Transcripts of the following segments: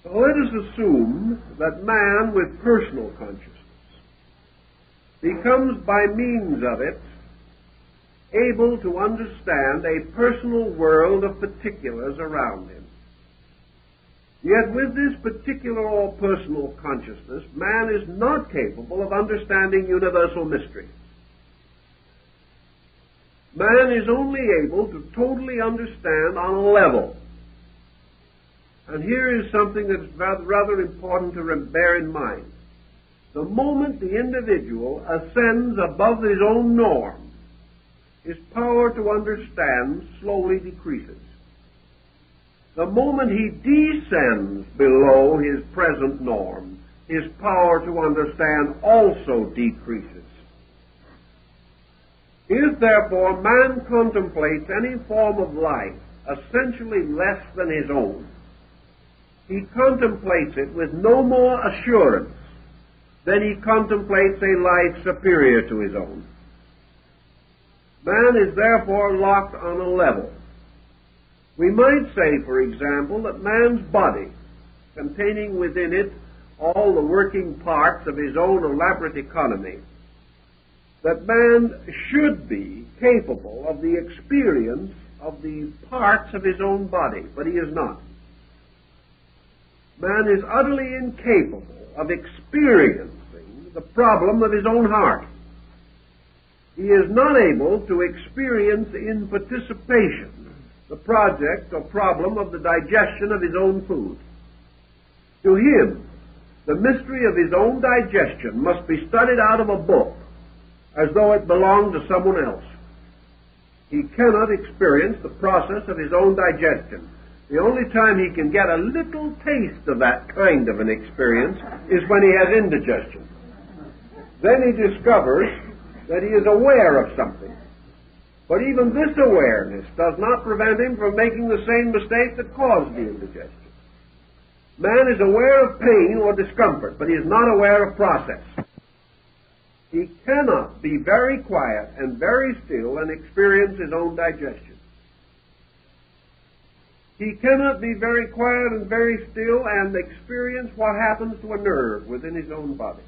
So let us assume that man with personal consciousness becomes by means of it able to understand a personal world of particulars around him. Yet with this particular or personal consciousness, man is not capable of understanding universal mystery. Man is only able to totally understand on a level. And here is something that's rather important to bear in mind. The moment the individual ascends above his own norm, his power to understand slowly decreases. The moment he descends below his present norm, his power to understand also decreases. If, therefore, man contemplates any form of life essentially less than his own, he contemplates it with no more assurance than he contemplates a life superior to his own. Man is therefore locked on a level. We might say, for example, that man's body, containing within it all the working parts of his own elaborate economy, that man should be capable of the experience of the parts of his own body, but he is not. Man is utterly incapable of experiencing the problem of his own heart. He is not able to experience in participation the project or problem of the digestion of his own food. To him, the mystery of his own digestion must be studied out of a book as though it belonged to someone else. He cannot experience the process of his own digestion. The only time he can get a little taste of that kind of an experience is when he has indigestion. Then he discovers that he is aware of something. But even this awareness does not prevent him from making the same mistake that caused the indigestion. Man is aware of pain or discomfort, but he is not aware of process. He cannot be very quiet and very still and experience his own digestion. He cannot be very quiet and very still and experience what happens to a nerve within his own body.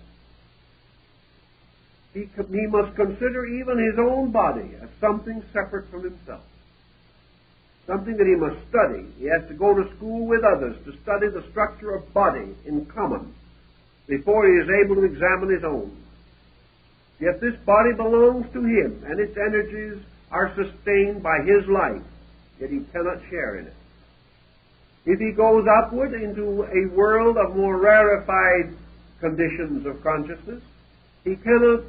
He must consider even his own body as something separate from himself, something that he must study. He has to go to school with others to study the structure of body in common before he is able to examine his own. Yet this body belongs to him, and its energies are sustained by his life, yet he cannot share in it. If he goes upward into a world of more rarefied conditions of consciousness, he cannot,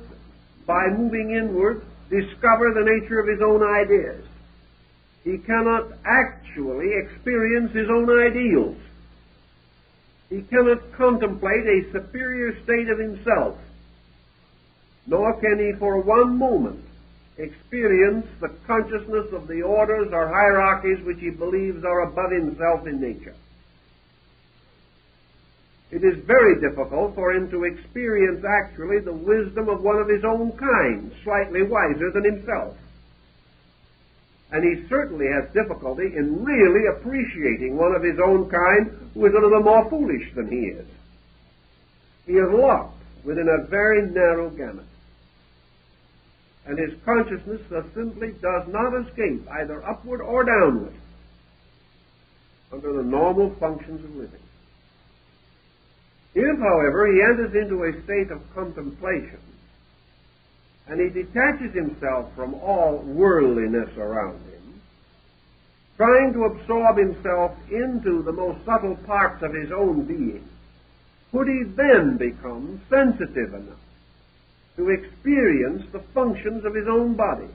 by moving inward, discover the nature of his own ideas. He cannot actually experience his own ideals. He cannot contemplate a superior state of himself, nor can he for one moment experience the consciousness of the orders or hierarchies which he believes are above himself in nature. It is very difficult for him to experience actually the wisdom of one of his own kind, slightly wiser than himself. And he certainly has difficulty in really appreciating one of his own kind who is a little more foolish than he is. He is locked within a very narrow gamut. And his consciousness thus simply does not escape either upward or downward under the normal functions of living. If, however, he enters into a state of contemplation and he detaches himself from all worldliness around him, trying to absorb himself into the most subtle parts of his own being, could he then become sensitive enough to experience the functions of his own body?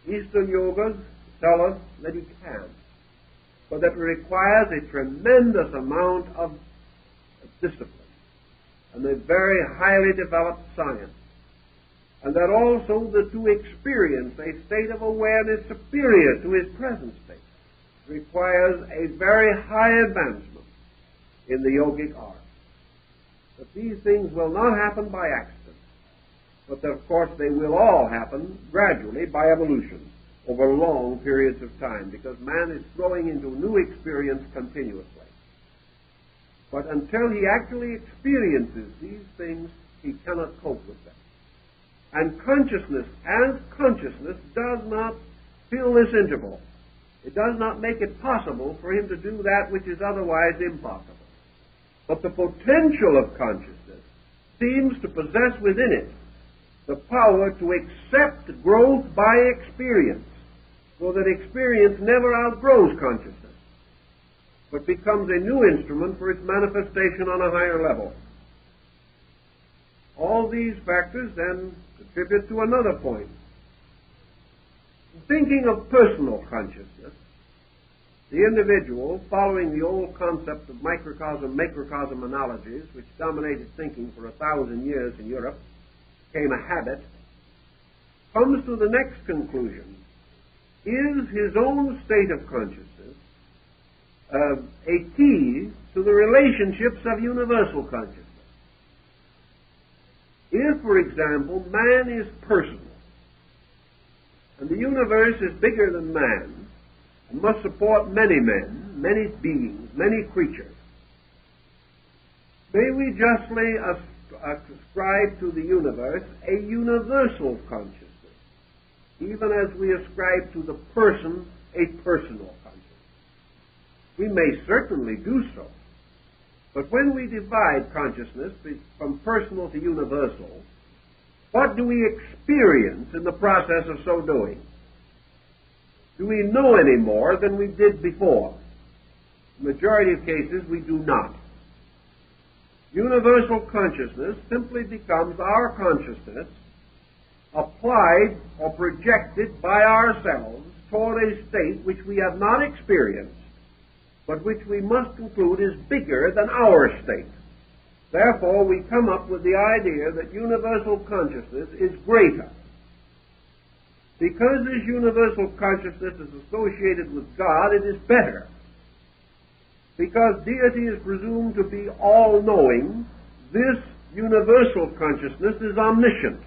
Eastern yogas tell us that he can, but that it requires a tremendous amount of discipline and a very highly developed science, and that also that to experience a state of awareness superior to his present state requires a very high advancement in the yogic art. But these things will not happen by accident, but of course they will all happen gradually by evolution over long periods of time, because man is growing into new experience continuously. But until he actually experiences these things, he cannot cope with them. And consciousness, as consciousness, does not fill this interval. It does not make it possible for him to do that which is otherwise impossible. But the potential of consciousness seems to possess within it the power to accept growth by experience, so that experience never outgrows consciousness, but becomes a new instrument for its manifestation on a higher level. All these factors then contribute to another point. Thinking of personal consciousness, the individual, following the old concept of microcosm analogies, which dominated thinking for 1,000 years in Europe, became a habit, comes to the next conclusion. Is his own state of consciousness a key to the relationships of universal consciousness? If, for example, man is personal, and the universe is bigger than man, and must support many men, many beings, many creatures, may we justly ascribe to the universe a universal consciousness, even as we ascribe to the person a personal consciousness? We may certainly do so, but when we divide consciousness from personal to universal, what do we experience in the process of so doing? Do we know any more than we did before? In the majority of cases, we do not. Universal consciousness simply becomes our consciousness applied or projected by ourselves toward a state which we have not experienced, but which we must conclude is bigger than our state. Therefore, we come up with the idea that universal consciousness is greater. Because this universal consciousness is associated with God, it is better. Because deity is presumed to be all-knowing, this universal consciousness is omniscient.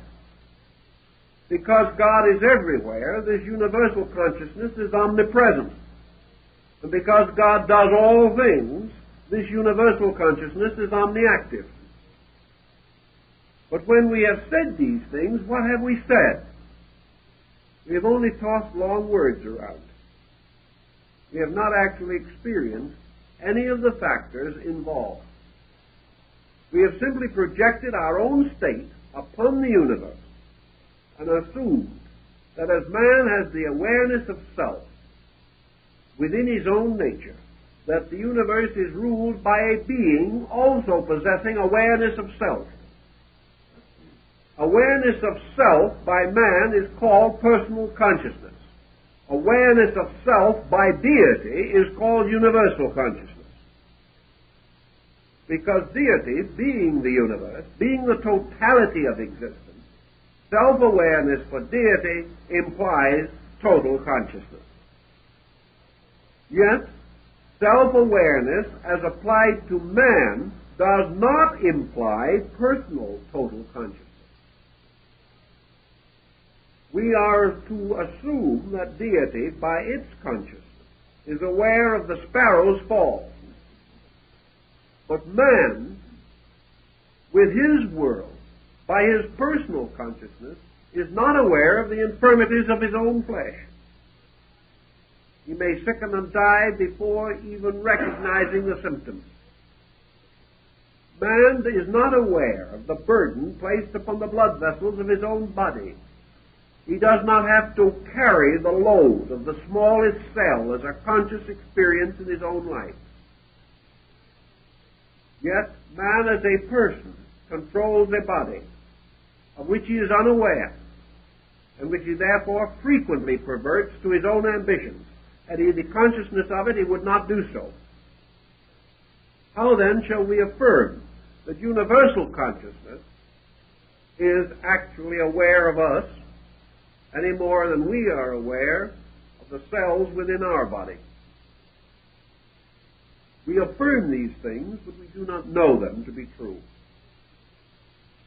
Because God is everywhere, this universal consciousness is omnipresent. And because God does all things, this universal consciousness is omniactive. But when we have said these things, what have we said? We have only tossed long words around. We have not actually experienced any of the factors involved. We have simply projected our own state upon the universe and assumed that as man has the awareness of self within his own nature, that the universe is ruled by a being also possessing awareness of self. Awareness of self by man is called personal consciousness. Awareness of self by deity is called universal consciousness. Because deity, being the universe, being the totality of existence, self-awareness for deity implies total consciousness. Yet, self-awareness as applied to man does not imply personal total consciousness. We are to assume that deity, by its consciousness, is aware of the sparrow's fall. But man, with his world, by his personal consciousness, is not aware of the infirmities of his own flesh. He may sicken and die before even recognizing the symptoms. Man is not aware of the burden placed upon the blood vessels of his own body. He does not have to carry the load of the smallest cell as a conscious experience in his own life. Yet, man as a person controls a body of which he is unaware, and which he therefore frequently perverts to his own ambitions. Had he the consciousness of it, he would not do so. How then shall we affirm that universal consciousness is actually aware of us any more than we are aware of the cells within our body? We affirm these things, but we do not know them to be true.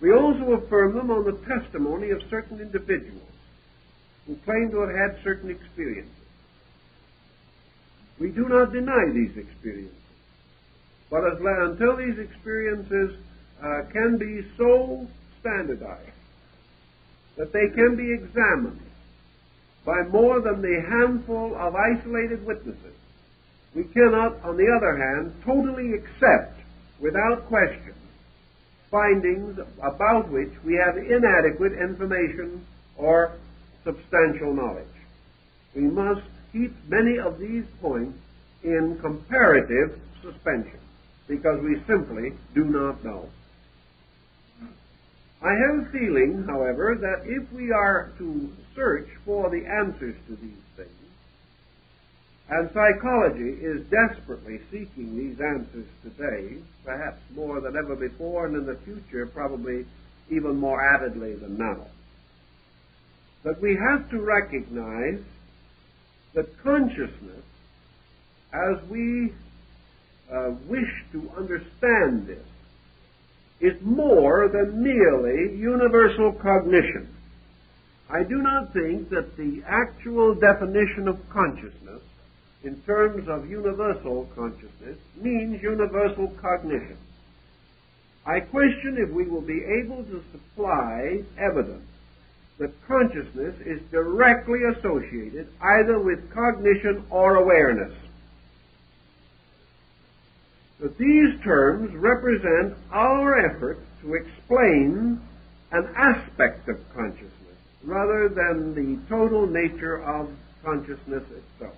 We also affirm them on the testimony of certain individuals who claim to have had certain experiences. We do not deny these experiences. But until these experiences can be so standardized that they can be examined by more than the handful of isolated witnesses, we cannot, on the other hand, totally accept, without question, findings about which we have inadequate information or substantial knowledge. We must keep many of these points in comparative suspension, because we simply do not know. I have a feeling, however, that if we are to search for the answers to these things, and psychology is desperately seeking these answers today, perhaps more than ever before, and in the future probably even more avidly than now, that we have to recognize that consciousness, as we wish to understand this, is more than merely universal cognition. I do not think that the actual definition of consciousness in terms of universal consciousness means universal cognition. I question if we will be able to supply evidence that consciousness is directly associated either with cognition or awareness. That these terms represent our effort to explain an aspect of consciousness rather than the total nature of consciousness itself.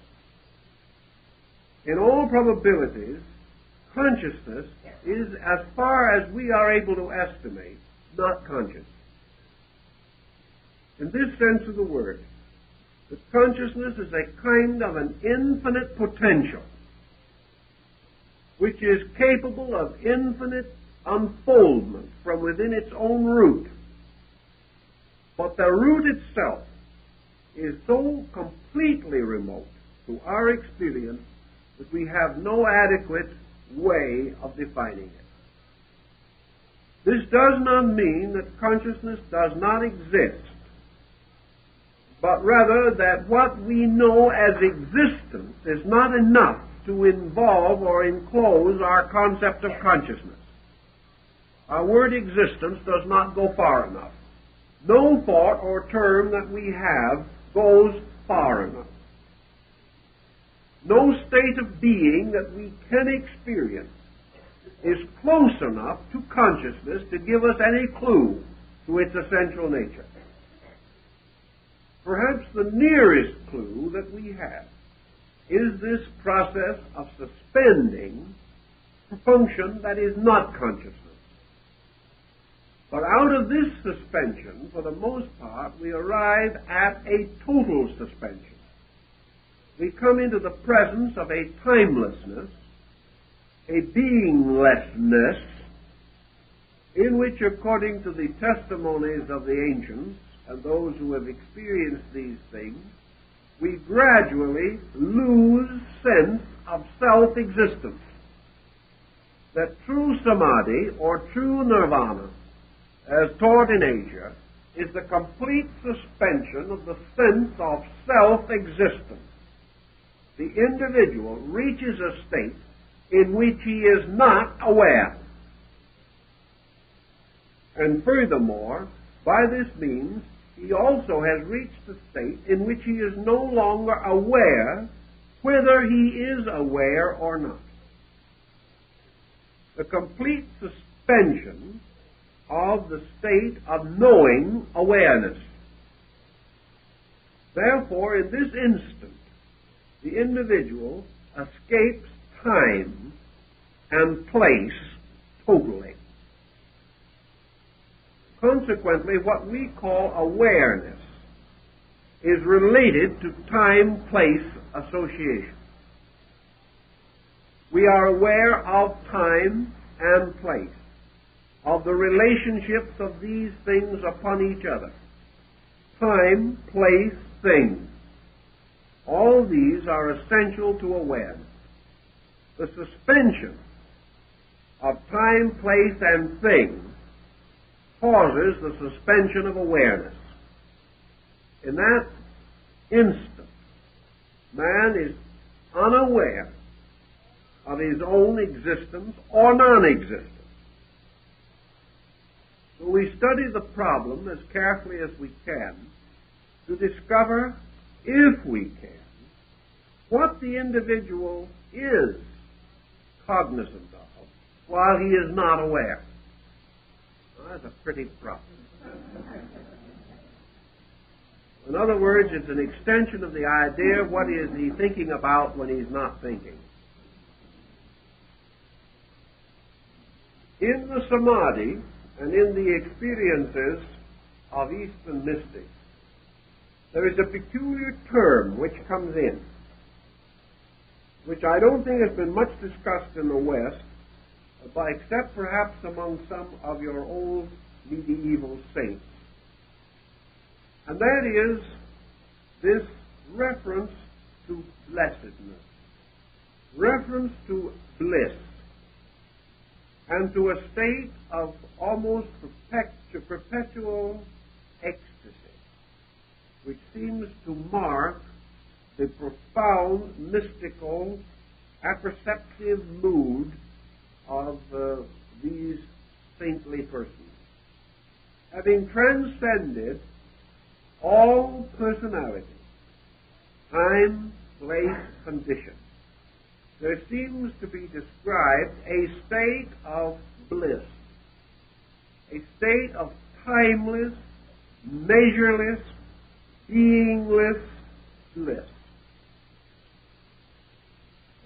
In all probabilities, consciousness is, as far as we are able to estimate, not conscious. In this sense of the word, that consciousness is a kind of an infinite potential which is capable of infinite unfoldment from within its own root. But the root itself is so completely remote to our experience that we have no adequate way of defining it. This does not mean that consciousness does not exist, but rather that what we know as existence is not enough to involve or enclose our concept of consciousness. Our word existence does not go far enough. No thought or term that we have goes far enough. No state of being that we can experience is close enough to consciousness to give us any clue to its essential nature. Perhaps the nearest clue that we have is this process of suspending a function that is not consciousness. But out of this suspension, for the most part, we arrive at a total suspension. We come into the presence of a timelessness, a beinglessness, in which, according to the testimonies of the ancients and those who have experienced these things, we gradually lose sense of self-existence. That true samadhi, or true nirvana, as taught in Asia, is the complete suspension of the sense of self-existence. The individual reaches a state in which he is not aware. And furthermore, by this means, he also has reached a state in which he is no longer aware whether he is aware or not. The complete suspension of the state of knowing awareness. Therefore, in this instant, the individual escapes time and place totally. Consequently, what we call awareness is related to time-place association. We are aware of time and place, of the relationships of these things upon each other. Time, place, things. All these are essential to awareness. The suspension of time, place, and things causes the suspension of awareness. In that instant, man is unaware of his own existence or non-existence. So we study the problem as carefully as we can to discover, if we can, what the individual is cognizant of while he is not aware. Well, that's a pretty problem. In other words, it's an extension of the idea, what is he thinking about when he's not thinking? In the samadhi and in the experiences of Eastern mystics, there is a peculiar term which comes in, which I don't think has been much discussed in the West, except perhaps among some of your old medieval saints. And that is this reference to blessedness, reference to bliss, and to a state of almost perpetual ecstasy, which seems to mark the profound, mystical, apperceptive mood of these saintly persons. Having transcended all personality, time, place, condition, there seems to be described a state of bliss, a state of timeless, measureless, beingless bliss.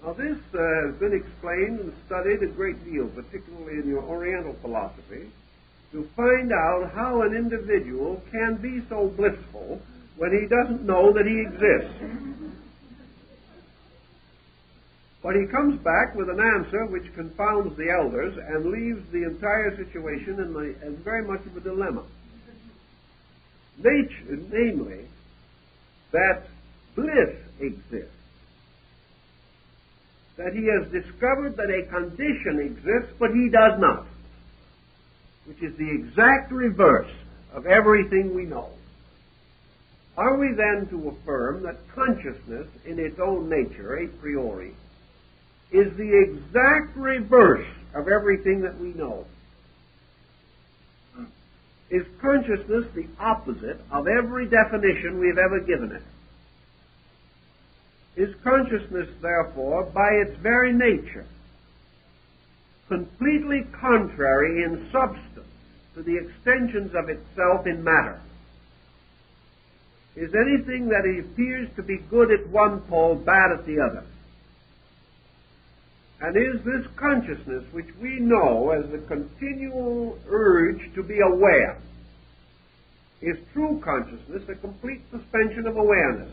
Now this has been explained and studied a great deal, particularly in your Oriental philosophy, to find out how an individual can be so blissful when he doesn't know that he exists. But he comes back with an answer which confounds the elders and leaves the entire situation in very much of a dilemma. Namely, that bliss exists, that he has discovered that a condition exists, but he does not, which is the exact reverse of everything we know. Are we then to affirm that consciousness in its own nature, a priori, is the exact reverse of everything that we know? Is consciousness the opposite of every definition we've ever given it? Is consciousness, therefore, by its very nature, completely contrary in substance to the extensions of itself in matter? Is anything that appears to be good at one pole bad at the other? And is this consciousness, which we know as the continual urge to be aware, is true consciousness a complete suspension of awareness,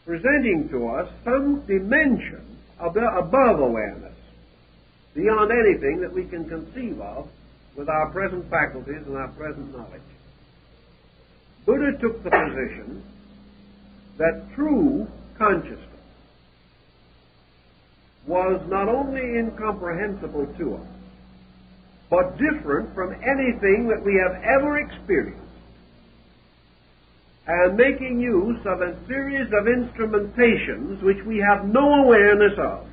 presenting to us some dimension above awareness, beyond anything that we can conceive of with our present faculties and our present knowledge? Buddha took the position that true consciousness was not only incomprehensible to us, but different from anything that we have ever experienced, and making use of a series of instrumentations which we have no awareness of.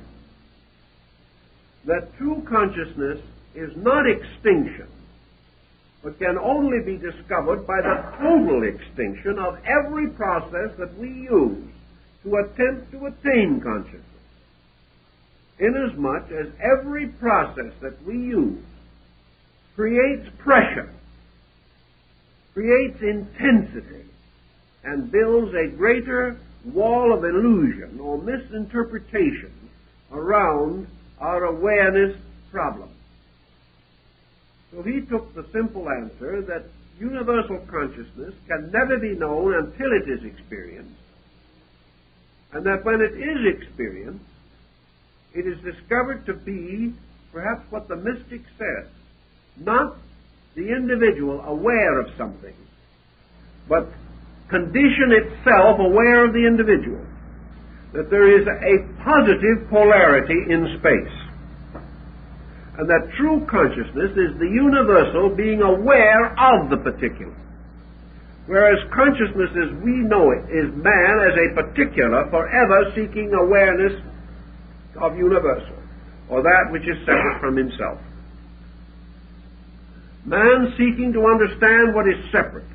That true consciousness is not extinction, but can only be discovered by the total extinction of every process that we use to attempt to attain consciousness. Inasmuch as every process that we use creates pressure, creates intensity, and builds a greater wall of illusion or misinterpretation around our awareness problem. So he took the simple answer that universal consciousness can never be known until it is experienced, and that when it is experienced, it is discovered to be perhaps what the mystic says, not the individual aware of something, but condition itself aware of the individual, that there is a positive polarity in space, and that true consciousness is the universal being aware of the particular, whereas consciousness as we know it is man as a particular forever seeking awareness of universal, or that which is separate from himself. Man seeking to understand what is separate,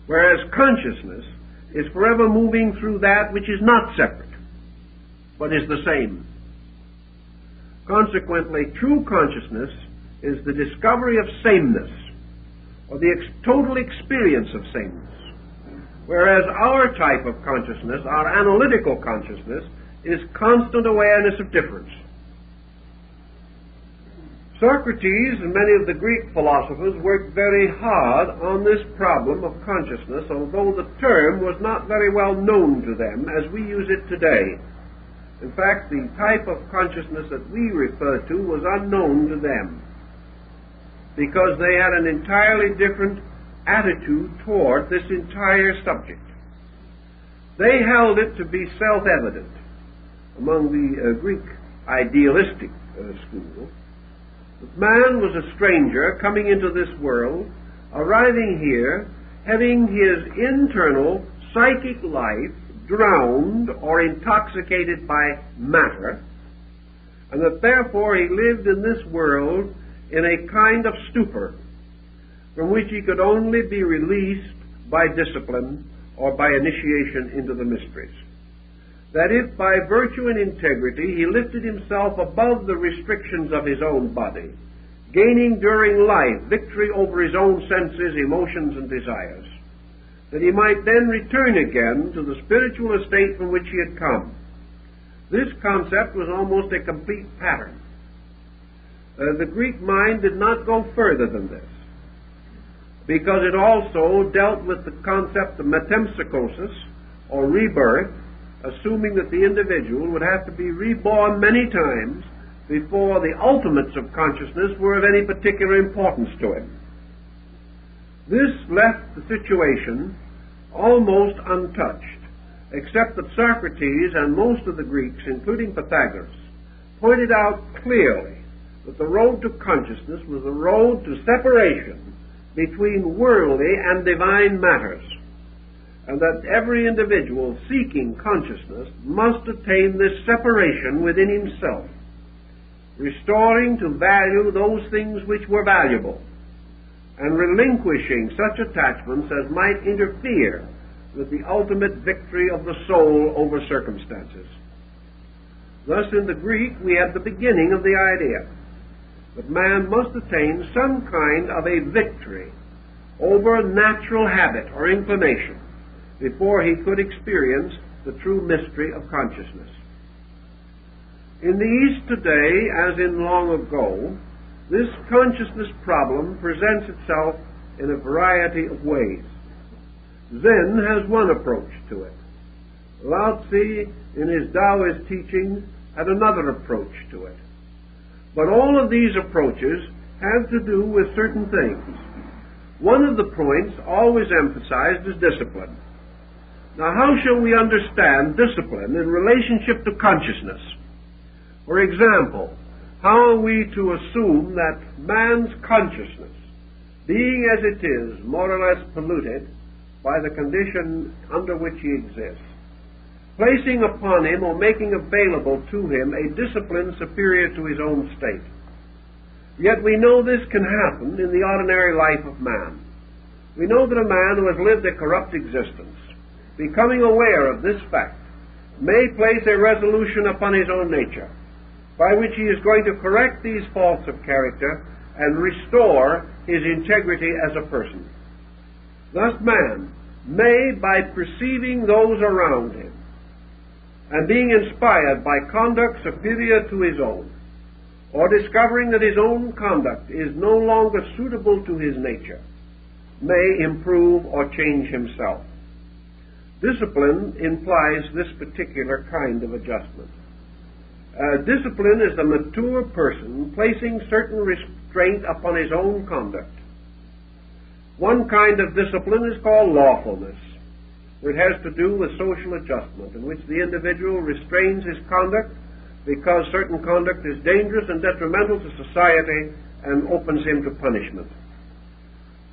whereas consciousness is forever moving through that which is not separate, but is the same. Consequently, true consciousness is the discovery of sameness, or the total experience of sameness, whereas our type of consciousness, our analytical consciousness, is constant awareness of difference. Socrates and many of the Greek philosophers worked very hard on this problem of consciousness, although the term was not very well known to them as we use it today. In fact, the type of consciousness that we refer to was unknown to them, because they had an entirely different attitude toward this entire subject. They held it to be self-evident among the Greek idealistic school that man was a stranger coming into this world, arriving here, having his internal psychic life drowned or intoxicated by matter, and that therefore he lived in this world in a kind of stupor from which he could only be released by discipline or by initiation into the mysteries. That if by virtue and integrity he lifted himself above the restrictions of his own body, gaining during life victory over his own senses, emotions, and desires, that he might then return again to the spiritual estate from which he had come. This concept was almost a complete pattern. The Greek mind did not go further than this, because it also dealt with the concept of metempsychosis, or rebirth, assuming that the individual would have to be reborn many times before the ultimates of consciousness were of any particular importance to him. This left the situation almost untouched, except that Socrates and most of the Greeks, including Pythagoras, pointed out clearly that the road to consciousness was the road to separation between worldly and divine matters, and that every individual seeking consciousness must attain this separation within himself, restoring to value those things which were valuable, and relinquishing such attachments as might interfere with the ultimate victory of the soul over circumstances. Thus, in the Greek, we have the beginning of the idea that man must attain some kind of a victory over natural habit or inclination before he could experience the true mystery of consciousness. In the East today, as in long ago, this consciousness problem presents itself in a variety of ways. Zen has one approach to it. Lao Tzu, in his Taoist teachings, had another approach to it. But all of these approaches have to do with certain things. One of the points always emphasized is discipline. Now, how shall we understand discipline in relationship to consciousness? For example, how are we to assume that man's consciousness, being as it is more or less polluted by the condition under which he exists, placing upon him or making available to him a discipline superior to his own state? Yet we know this can happen in the ordinary life of man. We know that a man who has lived a corrupt existence, becoming aware of this fact, may place a resolution upon his own nature, by which he is going to correct these faults of character and restore his integrity as a person. Thus man may, by perceiving those around him, and being inspired by conduct superior to his own, or discovering that his own conduct is no longer suitable to his nature, may improve or change himself. Discipline implies this particular kind of adjustment. Discipline is the mature person placing certain restraint upon his own conduct. One kind of discipline is called lawfulness. It has to do with social adjustment, in which the individual restrains his conduct because certain conduct is dangerous and detrimental to society and opens him to punishment.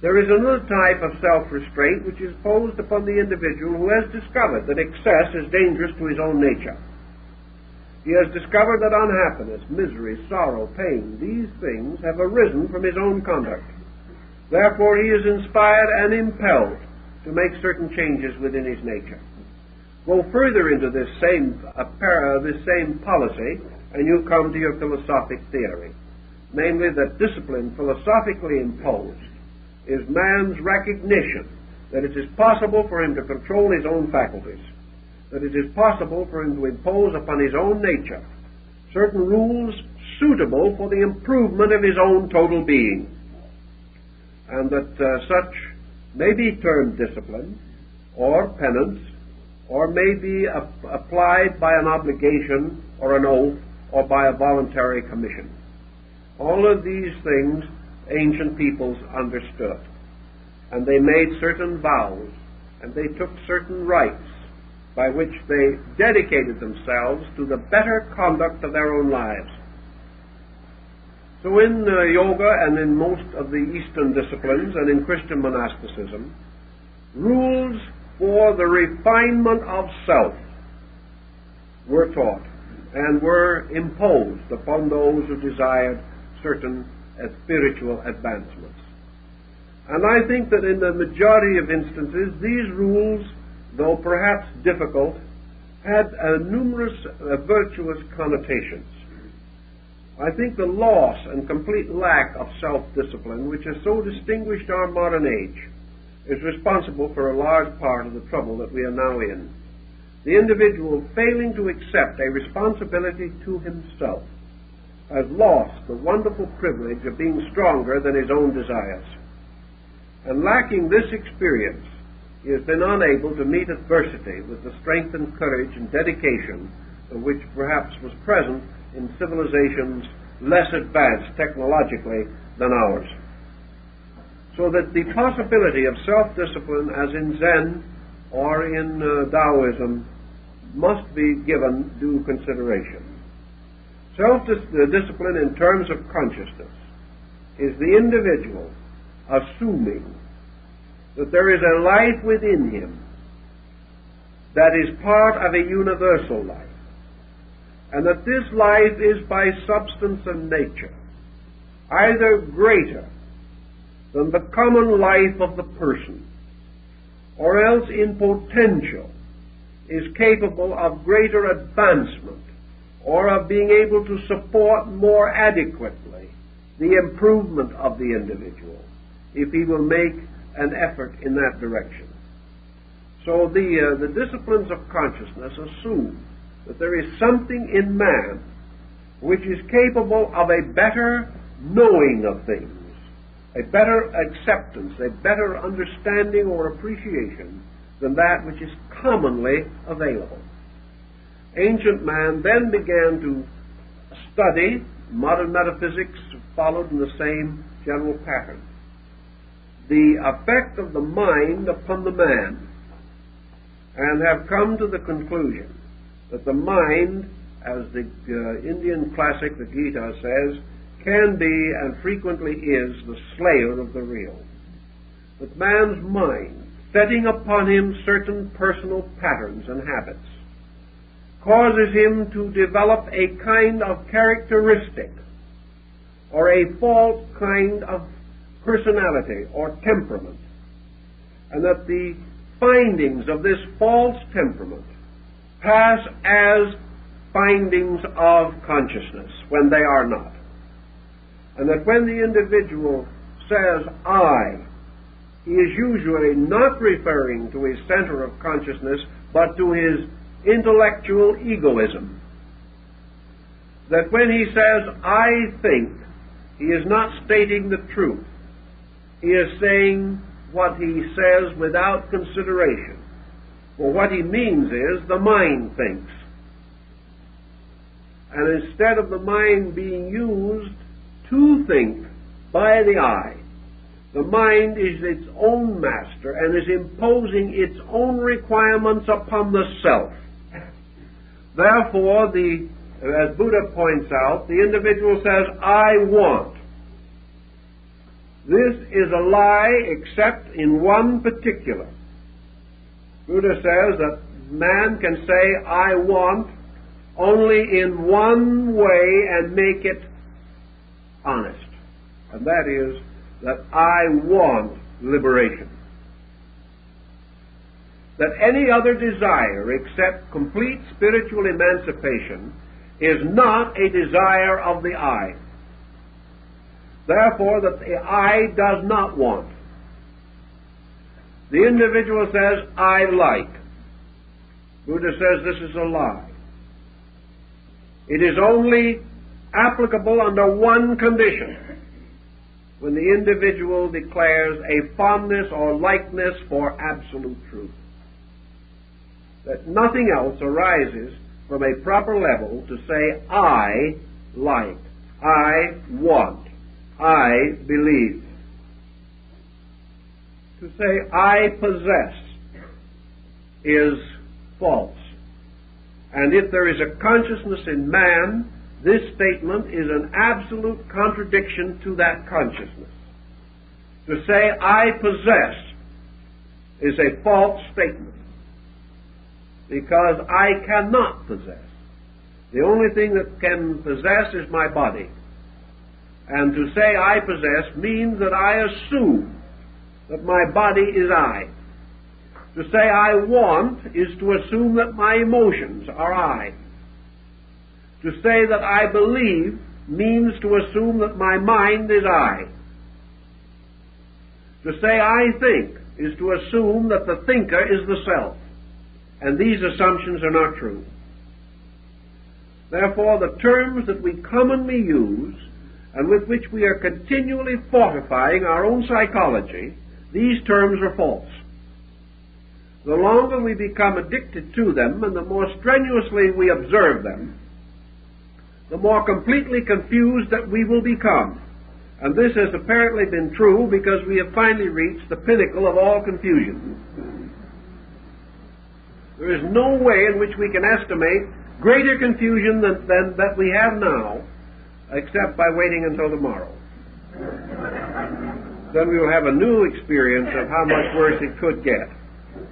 There is another type of self-restraint which is posed upon the individual who has discovered that excess is dangerous to his own nature. He has discovered that unhappiness, misery, sorrow, pain, these things have arisen from his own conduct. Therefore, he is inspired and impelled to make certain changes within his nature. Go further into this same policy, and you come to your philosophic theory, namely that discipline philosophically imposed is man's recognition that it is possible for him to control his own faculties, that it is possible for him to impose upon his own nature certain rules suitable for the improvement of his own total being, and that such may be termed discipline or penance, or may be applied by an obligation or an oath or by a voluntary commission. All of these things ancient peoples understood, and they made certain vows, and they took certain rites by which they dedicated themselves to the better conduct of their own lives. So in yoga and in most of the Eastern disciplines and in Christian monasticism, rules for the refinement of self were taught and were imposed upon those who desired certain spiritual advancements. And I think that in the majority of instances, these rules, though perhaps difficult, had numerous virtuous connotations. I think the loss and complete lack of self-discipline, which has so distinguished our modern age, is responsible for a large part of the trouble that we are now in. The individual, failing to accept a responsibility to himself, has lost the wonderful privilege of being stronger than his own desires. And lacking this experience, he has been unable to meet adversity with the strength and courage and dedication which perhaps was present in civilizations less advanced technologically than ours. So that the possibility of self-discipline, as in Zen or in Taoism, must be given due consideration. Self-discipline in terms of consciousness is the individual assuming that there is a life within him that is part of a universal life, and that this life is by substance and nature either greater than the common life of the person, or else in potential is capable of greater advancement, or of being able to support more adequately the improvement of the individual, if he will make an effort in that direction. So the disciplines of consciousness assume that there is something in man which is capable of a better knowing of things, a better acceptance, a better understanding or appreciation than that which is commonly available. Ancient man then began to study. Modern metaphysics followed in the same general pattern. The effect of the mind upon the man, and have come to the conclusion that the mind, as the Indian classic, the Gita, says, can be and frequently is the slayer of the real. That man's mind, setting upon him certain personal patterns and habits, causes him to develop a kind of characteristic or a false kind of personality or temperament, and that the findings of this false temperament pass as findings of consciousness when they are not. And that when the individual says I, he is usually not referring to his center of consciousness, but to his intellectual egoism. That when he says I think, he is not stating the truth. He is saying what he says without consideration. For what he means is the mind thinks. And instead of the mind being used to think by the I, the mind is its own master and is imposing its own requirements upon the self. Therefore, as Buddha points out, the individual says, I want. This is a lie except in one particular. Buddha says that man can say, I want, only in one way and make it honest. And that is that I want liberation. That any other desire except complete spiritual emancipation is not a desire of the I. Therefore, that the I does not want. The individual says, I like. Buddha says this is a lie. It is only applicable under one condition, when the individual declares a fondness or likeness for absolute truth. That nothing else arises from a proper level to say, I like, I want, I believe. To say, I possess, is false. And if there is a consciousness in man, this statement is an absolute contradiction to that consciousness. To say, I possess, is a false statement, because I cannot possess. The only thing that can possess is my body. And to say I possess means that I assume that my body is I. To say I want is to assume that my emotions are I. To say that I believe means to assume that my mind is I. To say I think is to assume that the thinker is the self. And these assumptions are not true. Therefore, the terms that we commonly use and with which we are continually fortifying our own psychology, these terms are false. The longer we become addicted to them and the more strenuously we observe them, the more completely confused that we will become. And this has apparently been true because we have finally reached the pinnacle of all confusion. There is no way in which we can estimate greater confusion than that we have now, except by waiting until tomorrow. Then we will have a new experience of how much worse it could get.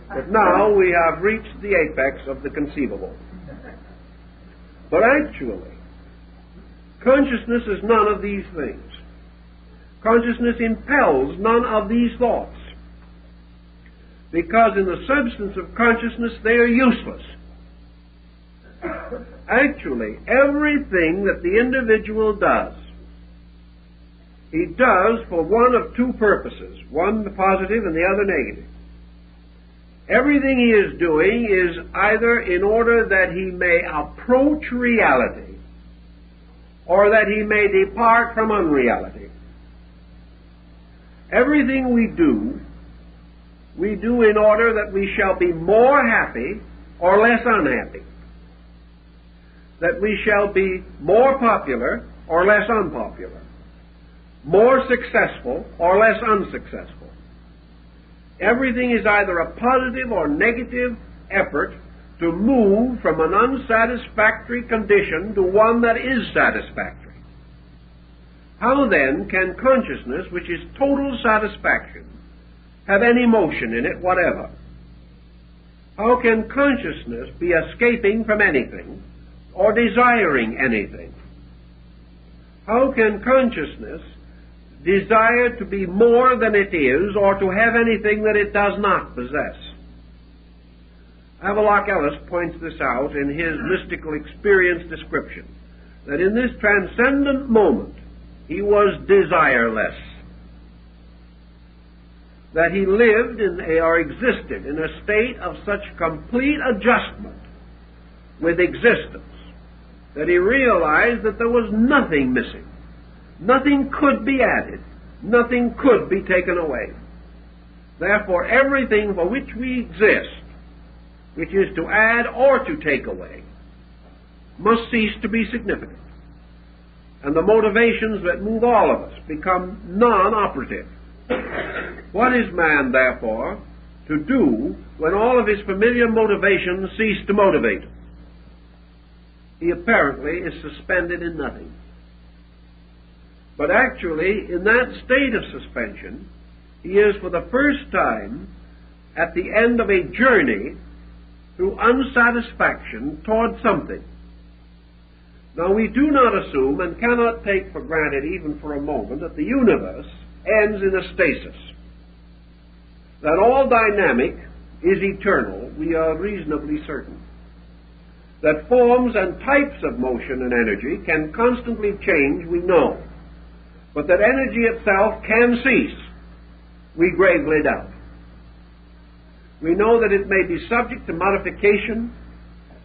But now we have reached the apex of the conceivable. But actually, consciousness is none of these things. Consciousness impels none of these thoughts, because in the substance of consciousness they are useless. Actually, everything that the individual does, he does for one of two purposes, one the positive and the other negative. Everything he is doing is either in order that he may approach reality or that he may depart from unreality. Everything we do in order that we shall be more happy or less unhappy, that we shall be more popular or less unpopular, more successful or less unsuccessful. Everything is either a positive or negative effort to move from an unsatisfactory condition to one that is satisfactory. How then can consciousness, which is total satisfaction, have any motion in it whatever? How can consciousness be escaping from anything or desiring anything? How can consciousness desire to be more than it is or to have anything that it does not possess? Havelock Ellis points this out in his mystical experience description, that in this transcendent moment he was desireless, that he lived or existed in a state of such complete adjustment with existence that he realized that there was nothing missing. Nothing could be added. Nothing could be taken away. Therefore, everything for which we exist, which is to add or to take away, must cease to be significant. And the motivations that move all of us become non-operative. What is man, therefore, to do when all of his familiar motivations cease to motivate him? He apparently is suspended in nothing. But actually, in that state of suspension, he is for the first time at the end of a journey through unsatisfaction toward something. Now, we do not assume and cannot take for granted even for a moment that the universe ends in a stasis. That all dynamic is eternal, we are reasonably certain. That forms and types of motion and energy can constantly change, we know. But that energy itself can cease, we gravely doubt. We know that it may be subject to modification,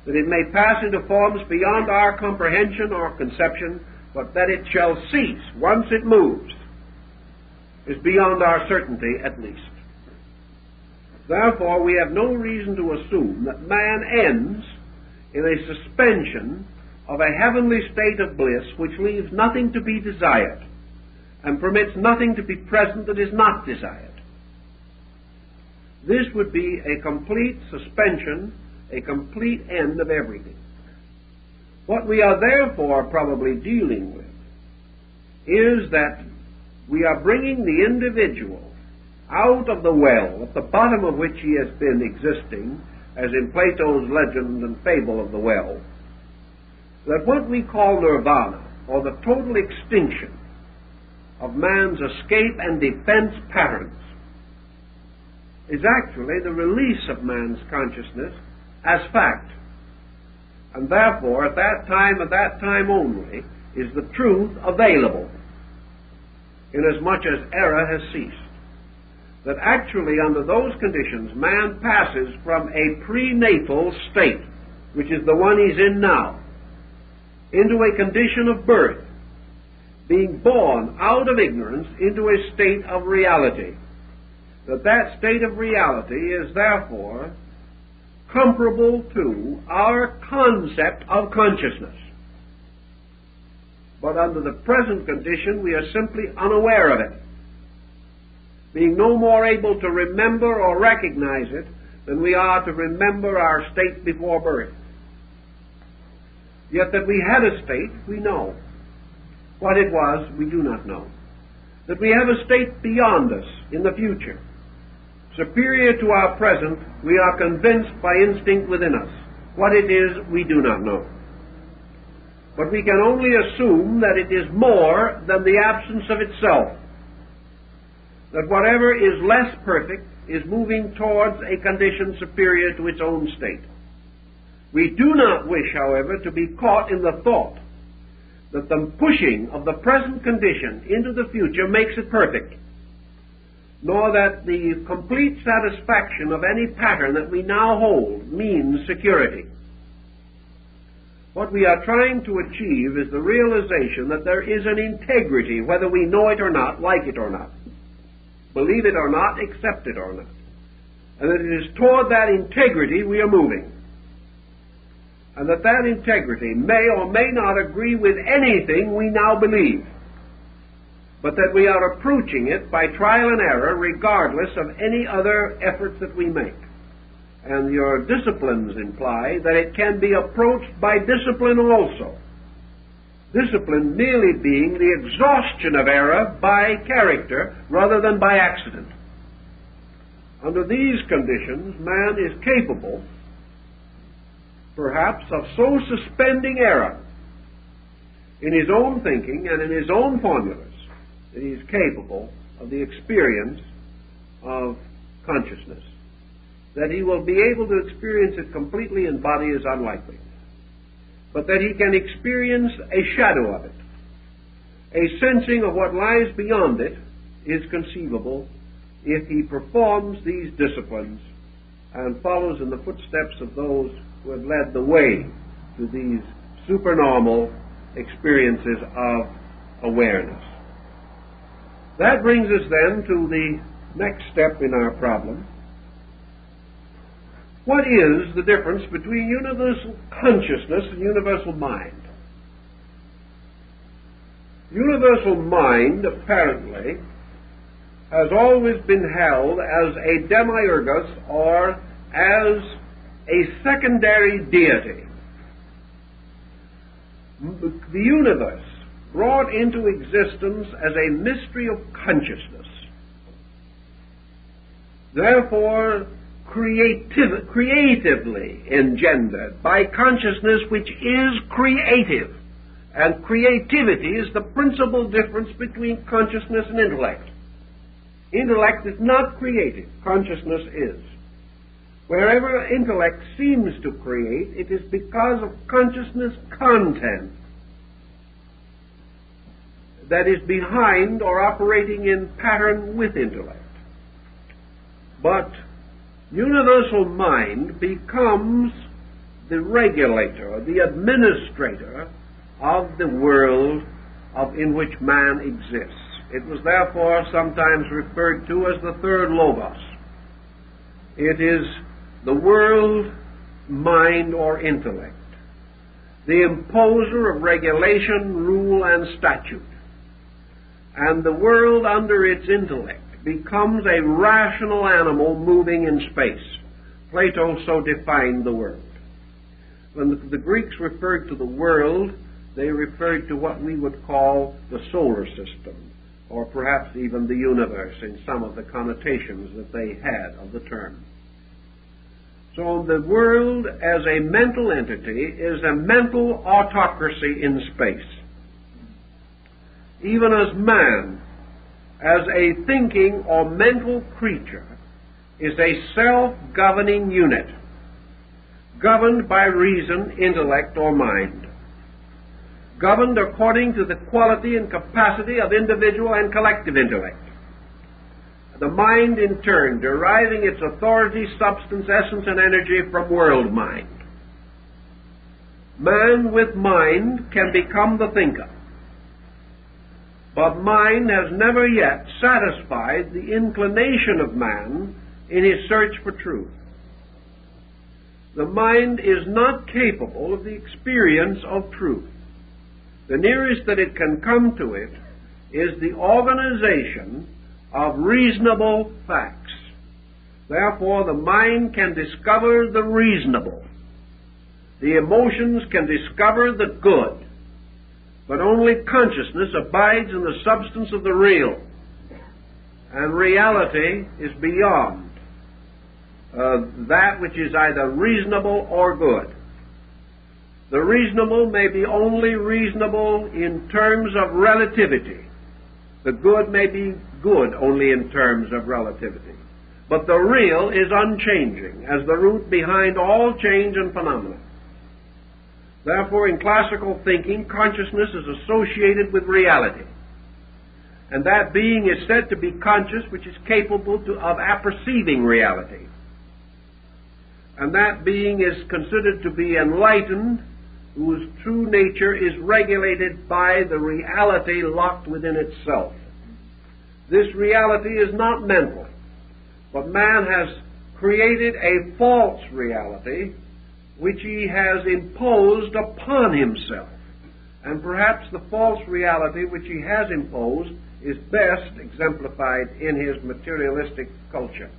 that it may pass into forms beyond our comprehension or conception, but that it shall cease once it moves is beyond our certainty at least. Therefore, we have no reason to assume that man ends in a suspension of a heavenly state of bliss which leaves nothing to be desired and permits nothing to be present that is not desired. This would be a complete suspension, a complete end of everything. What we are therefore probably dealing with is that we are bringing the individual out of the well at the bottom of which he has been existing, as in Plato's legend and fable of the well, that what we call nirvana, or the total extinction of man's escape and defense patterns, is actually the release of man's consciousness as fact. And therefore, at that time only, is the truth available, inasmuch as error has ceased. That actually, under those conditions, man passes from a prenatal state, which is the one he's in now, into a condition of birth, being born out of ignorance into a state of reality. That state of reality is therefore comparable to our concept of consciousness. But under the present condition, we are simply unaware of it, being no more able to remember or recognize it than we are to remember our state before birth. Yet that we had a state, we know. What it was, we do not know. That we have a state beyond us in the future, superior to our present, we are convinced by instinct within us. What it is, we do not know. But we can only assume that it is more than the absence of itself. That whatever is less perfect is moving towards a condition superior to its own state. We do not wish, however, to be caught in the thought that the pushing of the present condition into the future makes it perfect, nor that the complete satisfaction of any pattern that we now hold means security. What we are trying to achieve is the realization that there is an integrity, whether we know it or not, like it or not, believe it or not, accept it or not, and that it is toward that integrity we are moving, and that integrity may or may not agree with anything we now believe, but that we are approaching it by trial and error regardless of any other efforts that we make. And your disciplines imply that it can be approached by discipline also. Discipline merely being the exhaustion of error by character rather than by accident. Under these conditions, man is capable, perhaps, of so suspending error in his own thinking and in his own formulas that he is capable of the experience of consciousness. That he will be able to experience it completely in body is unlikely, but that he can experience a shadow of it, a sensing of what lies beyond it, is conceivable if he performs these disciplines and follows in the footsteps of those who have led the way to these supernormal experiences of awareness. That brings us then to the next step in our problem. What is the difference between universal consciousness and universal mind? Universal mind, apparently, has always been held as a demiurgus or as a secondary deity. The universe brought into existence as a mystery of consciousness, therefore creatively engendered by consciousness which is creative, And creativity is the principal difference between consciousness and intellect. Intellect is not creative, consciousness is. Wherever intellect seems to create, it is because of consciousness content that is behind or operating in pattern with intellect. But universal mind becomes the regulator, the administrator of the world in which man exists. It was therefore sometimes referred to as the third logos. It is the world, mind, or intellect, the imposer of regulation, rule, and statute. And the world under its intellect becomes a rational animal moving in space. Plato so defined the world. When the Greeks referred to the world, they referred to what we would call the solar system, or perhaps even the universe in some of the connotations that they had of the term. So the world as a mental entity is a mental autocracy in space. Even as man, as a thinking or mental creature, is a self-governing unit, governed by reason, intellect, or mind, governed according to the quality and capacity of individual and collective intellect. The mind, in turn, deriving its authority, substance, essence, and energy from world mind. Man with mind can become the thinker, but mind has never yet satisfied the inclination of man in his search for truth. The mind is not capable of the experience of truth. The nearest that it can come to it is the organization of reasonable facts. Therefore, the mind can discover the reasonable. The emotions can discover the good. But only consciousness abides in the substance of the real. And reality is beyond that which is either reasonable or good. The reasonable may be only reasonable in terms of relativity. The good may be good only in terms of relativity. But the real is unchanging, as the root behind all change and phenomena. Therefore, in classical thinking, consciousness is associated with reality. And that being is said to be conscious, which is capable of apperceiving reality. And that being is considered to be enlightened, whose true nature is regulated by the reality locked within itself. This reality is not mental, but man has created a false reality which he has imposed upon himself. And perhaps the false reality which he has imposed is best exemplified in his materialistic culture.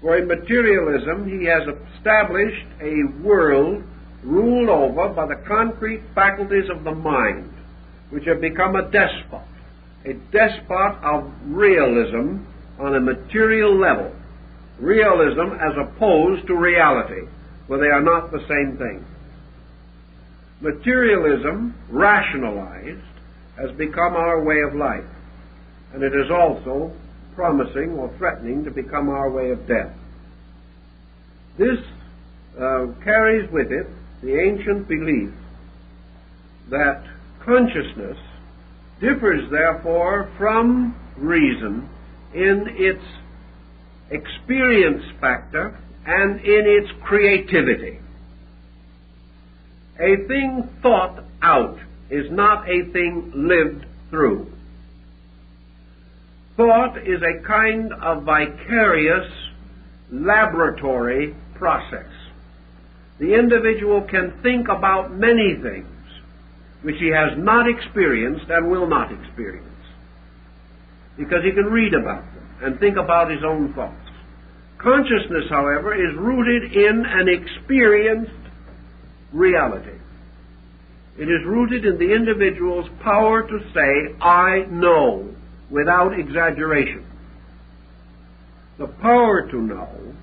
For in materialism he has established a world ruled over by the concrete faculties of the mind, which have become a despot of realism on a material level, realism as opposed to reality, for they are not the same thing. Materialism, rationalized, has become our way of life, and it is also promising or threatening to become our way of death. This carries with it the ancient belief that consciousness differs, therefore, from reason in its experience factor and in its creativity. A thing thought out is not a thing lived through. Thought is a kind of vicarious laboratory process. The individual can think about many things which he has not experienced and will not experience, because he can read about them and think about his own thoughts. Consciousness, however, is rooted in an experienced reality. It is rooted in the individual's power to say, I know, without exaggeration. The power to know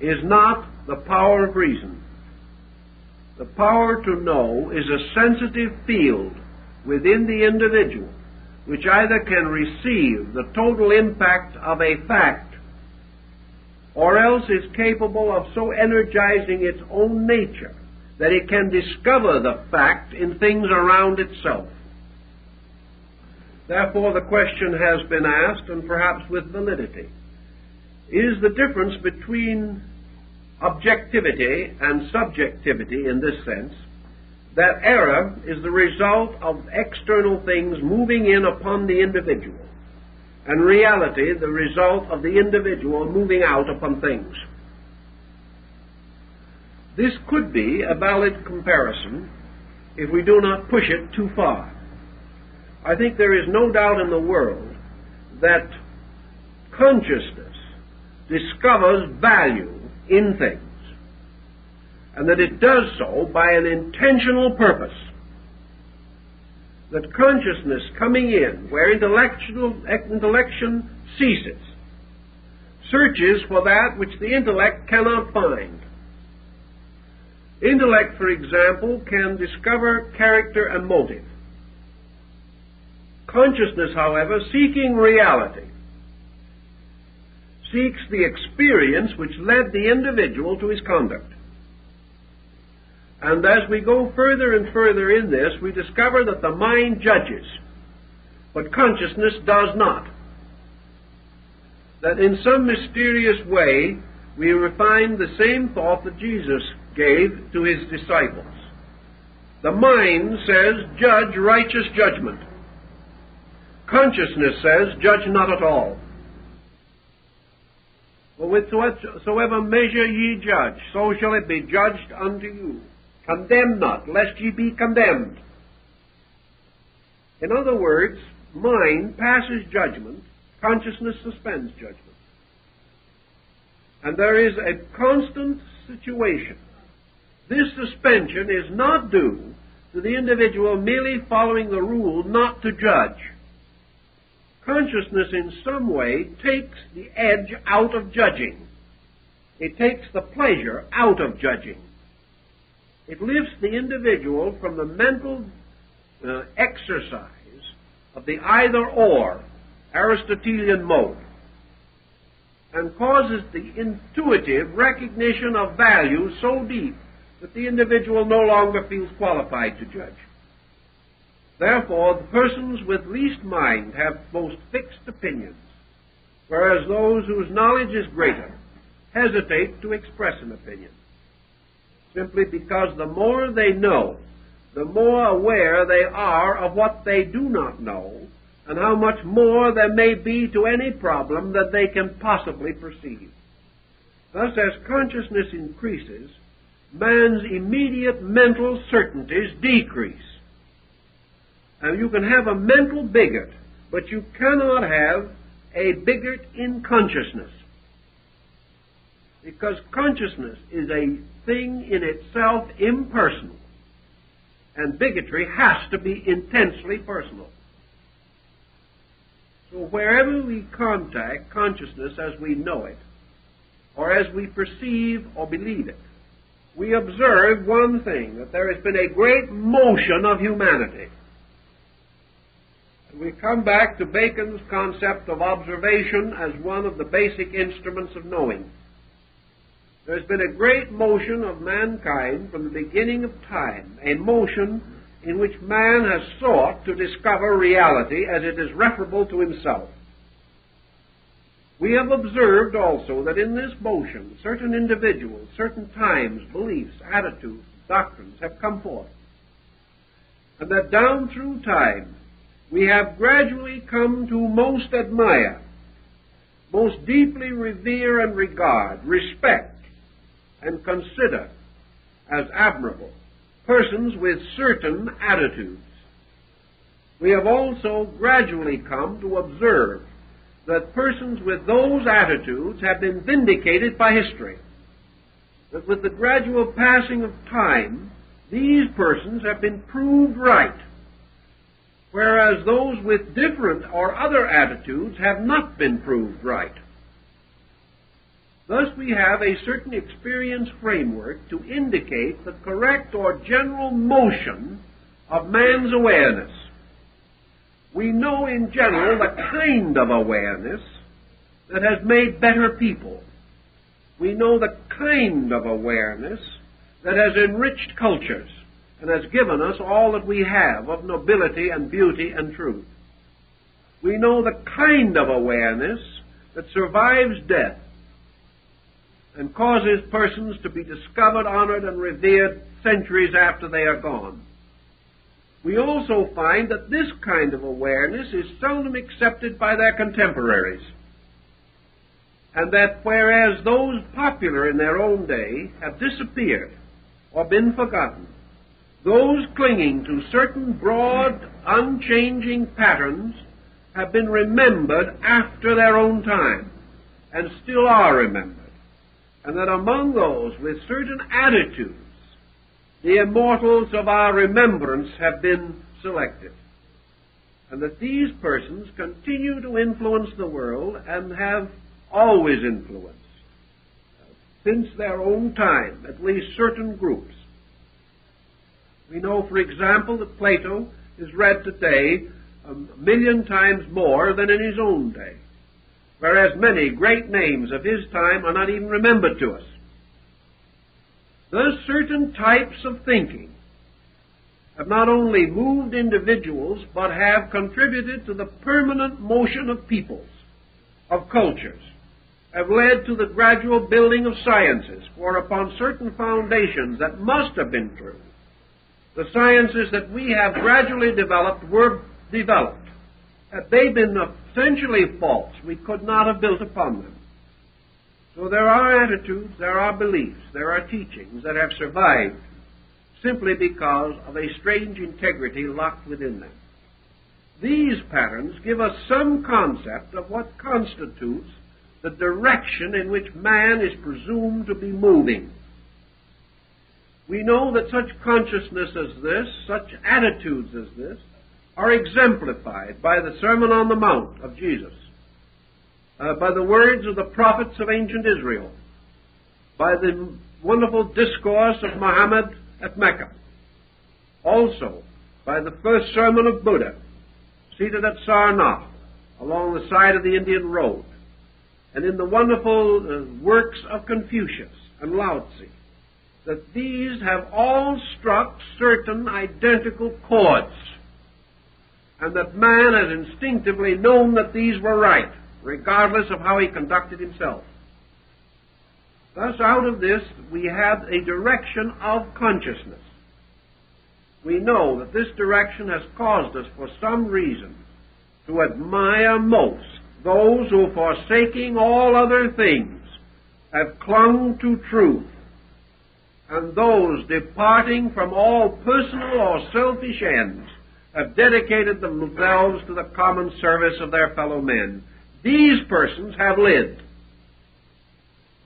is not the power of reason. The power to know is a sensitive field within the individual which either can receive the total impact of a fact or else is capable of so energizing its own nature that it can discover the fact in things around itself. Therefore, the question has been asked, and perhaps with validity, is the difference between objectivity and subjectivity in this sense, that error is the result of external things moving in upon the individual, and reality the result of the individual moving out upon things. This could be a valid comparison if we do not push it too far. I think there is no doubt in the world that consciousness discovers value in things, and that it does so by an intentional purpose. That consciousness coming in where intellection ceases, searches for that which the intellect cannot find. Intellect, for example, can discover character and motive. Consciousness, however, seeking reality, seeks the experience which led the individual to his conduct. And as we go further and further in this, we discover that the mind judges, but consciousness does not. That in some mysterious way, we refine the same thought that Jesus gave to his disciples. The mind says, judge righteous judgment. Consciousness says, judge not at all. For with whatsoever measure ye judge, so shall it be judged unto you. Condemn not, lest ye be condemned. In other words, mind passes judgment, consciousness suspends judgment. And there is a constant situation. This suspension is not due to the individual merely following the rule not to judge. Consciousness in some way takes the edge out of judging. It takes the pleasure out of judging. It lifts the individual from the mental exercise of the either-or Aristotelian mode and causes the intuitive recognition of value so deep that the individual no longer feels qualified to judge. Therefore, the persons with least mind have most fixed opinions, whereas those whose knowledge is greater hesitate to express an opinion, simply because the more they know, the more aware they are of what they do not know, and how much more there may be to any problem that they can possibly perceive. Thus, as consciousness increases, man's immediate mental certainties decrease. And you can have a mental bigot, but you cannot have a bigot in consciousness. Because consciousness is a thing in itself impersonal, and bigotry has to be intensely personal. So wherever we contact consciousness as we know it, or as we perceive or believe it, we observe one thing, that there has been a great motion of humanity. We come back to Bacon's concept of observation as one of the basic instruments of knowing. There's been a great motion of mankind from the beginning of time, a motion in which man has sought to discover reality as it is referable to himself. We have observed also that in this motion certain individuals, certain times, beliefs, attitudes, doctrines have come forth, and that down through time we have gradually come to most admire, most deeply revere and regard, respect, and consider as admirable persons with certain attitudes. We have also gradually come to observe that persons with those attitudes have been vindicated by history, that with the gradual passing of time, these persons have been proved right, whereas those with different or other attitudes have not been proved right. Thus we have a certain experience framework to indicate the correct or general motion of man's awareness. We know in general the kind of awareness that has made better people. We know the kind of awareness that has enriched cultures and has given us all that we have of nobility and beauty and truth. We know the kind of awareness that survives death and causes persons to be discovered, honored, and revered centuries after they are gone. We also find that this kind of awareness is seldom accepted by their contemporaries, and that whereas those popular in their own day have disappeared or been forgotten, those clinging to certain broad, unchanging patterns have been remembered after their own time, and still are remembered, and that among those with certain attitudes, the immortals of our remembrance have been selected, and that these persons continue to influence the world and have always influenced, since their own time, at least certain groups. We know, for example, that Plato is read today 1,000,000 times more than in his own day, whereas many great names of his time are not even remembered to us. Thus, certain types of thinking have not only moved individuals, but have contributed to the permanent motion of peoples, of cultures, have led to the gradual building of sciences, for upon certain foundations that must have been true, the sciences that we have gradually developed were developed. Had they been essentially false, we could not have built upon them. So there are attitudes, there are beliefs, there are teachings that have survived simply because of a strange integrity locked within them. These patterns give us some concept of what constitutes the direction in which man is presumed to be moving. We know that such consciousness as this, such attitudes as this, are exemplified by the Sermon on the Mount of Jesus, by the words of the prophets of ancient Israel, by the wonderful discourse of Muhammad at Mecca, also by the first sermon of Buddha, seated at Sarnath, along the side of the Indian road, and in the wonderful works of Confucius and Lao Tzu, that these have all struck certain identical chords, and that man has instinctively known that these were right, regardless of how he conducted himself. Thus, out of this, we have a direction of consciousness. We know that this direction has caused us, for some reason, to admire most those who, forsaking all other things, have clung to truth, and those departing from all personal or selfish ends have dedicated themselves to the common service of their fellow men. These persons have lived.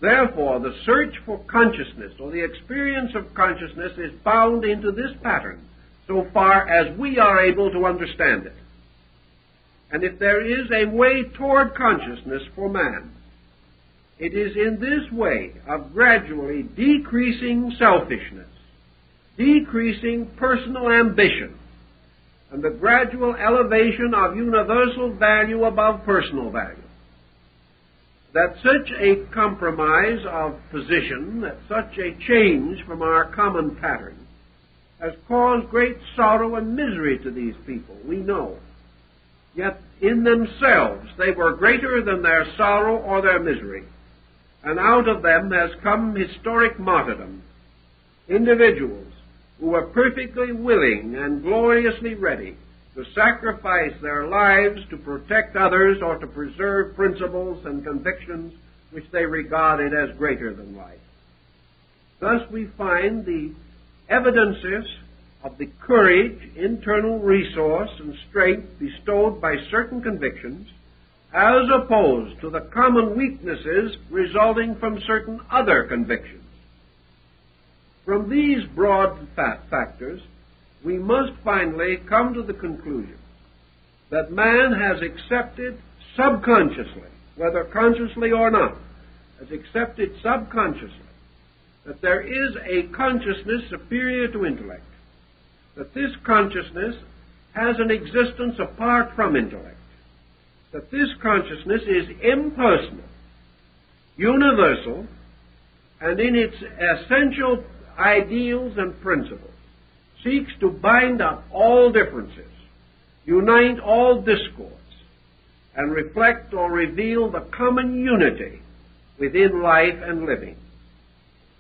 Therefore, the search for consciousness, or the experience of consciousness, is bound into this pattern, so far as we are able to understand it. And if there is a way toward consciousness for man, it is in this way of gradually decreasing selfishness, decreasing personal ambition, and the gradual elevation of universal value above personal value, that such a compromise of position, that such a change from our common pattern, has caused great sorrow and misery to these people, we know. Yet in themselves they were greater than their sorrow or their misery, and out of them has come historic martyrdom, individuals who were perfectly willing and gloriously ready to sacrifice their lives to protect others or to preserve principles and convictions which they regarded as greater than life. Thus we find the evidences of the courage, internal resource, and strength bestowed by certain convictions, as opposed to the common weaknesses resulting from certain other convictions. From these broad factors, we must finally come to the conclusion that man has accepted subconsciously, whether consciously or not, has accepted subconsciously that there is a consciousness superior to intellect, that this consciousness has an existence apart from intellect, that this consciousness is impersonal, universal, and in its essential ideals and principles seeks to bind up all differences, unite all discords, and reflect or reveal the common unity within life and living.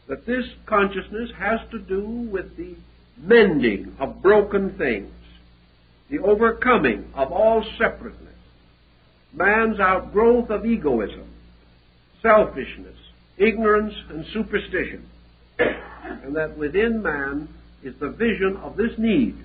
That this consciousness has to do with the mending of broken things, the overcoming of all separateness, man's outgrowth of egoism, selfishness, ignorance, and superstition, and that within man is the vision of this need,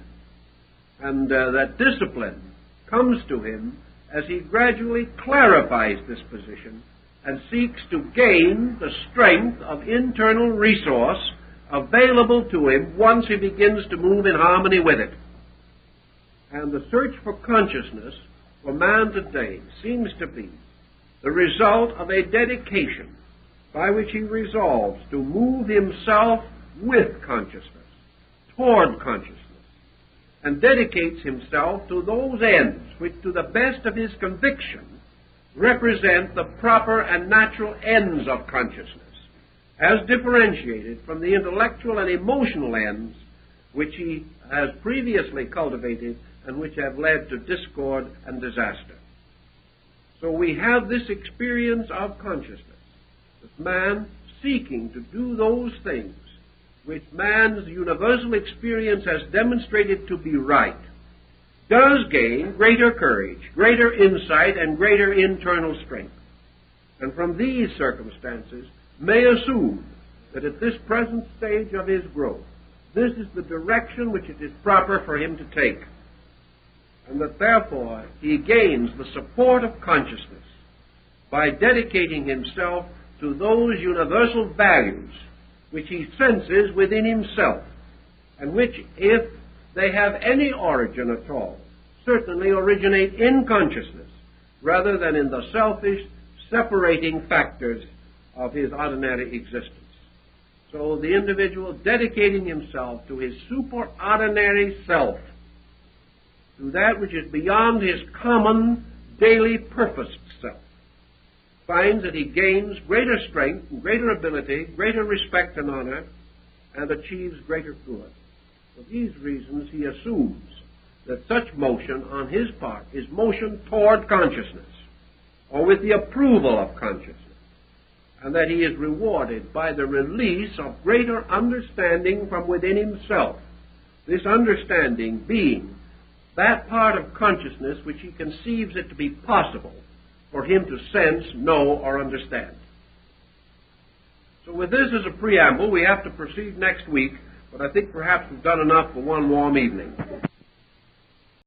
and that discipline comes to him as he gradually clarifies this position and seeks to gain the strength of internal resource available to him once he begins to move in harmony with it. And the search for consciousness for man today seems to be the result of a dedication by which he resolves to move himself with consciousness, toward consciousness, and dedicates himself to those ends which, to the best of his conviction, represent the proper and natural ends of consciousness, as differentiated from the intellectual and emotional ends which he has previously cultivated and which have led to discord and disaster. So we have this experience of consciousness, that man seeking to do those things which man's universal experience has demonstrated to be right, does gain greater courage, greater insight, and greater internal strength. And from these circumstances may assume that at this present stage of his growth, this is the direction which it is proper for him to take, and that therefore he gains the support of consciousness by dedicating himself to those universal values which he senses within himself, and which, if they have any origin at all, certainly originate in consciousness rather than in the selfish, separating factors of his ordinary existence. So the individual dedicating himself to his superordinary self, to that which is beyond his common, daily purposed self, finds that he gains greater strength, greater ability, greater respect and honor, and achieves greater good. For these reasons he assumes that such motion on his part is motion toward consciousness, or with the approval of consciousness, and that he is rewarded by the release of greater understanding from within himself, this understanding being that part of consciousness which he conceives it to be possible for him to sense, know, or understand. So with this as a preamble, we have to proceed next week, but I think perhaps we've done enough for one warm evening.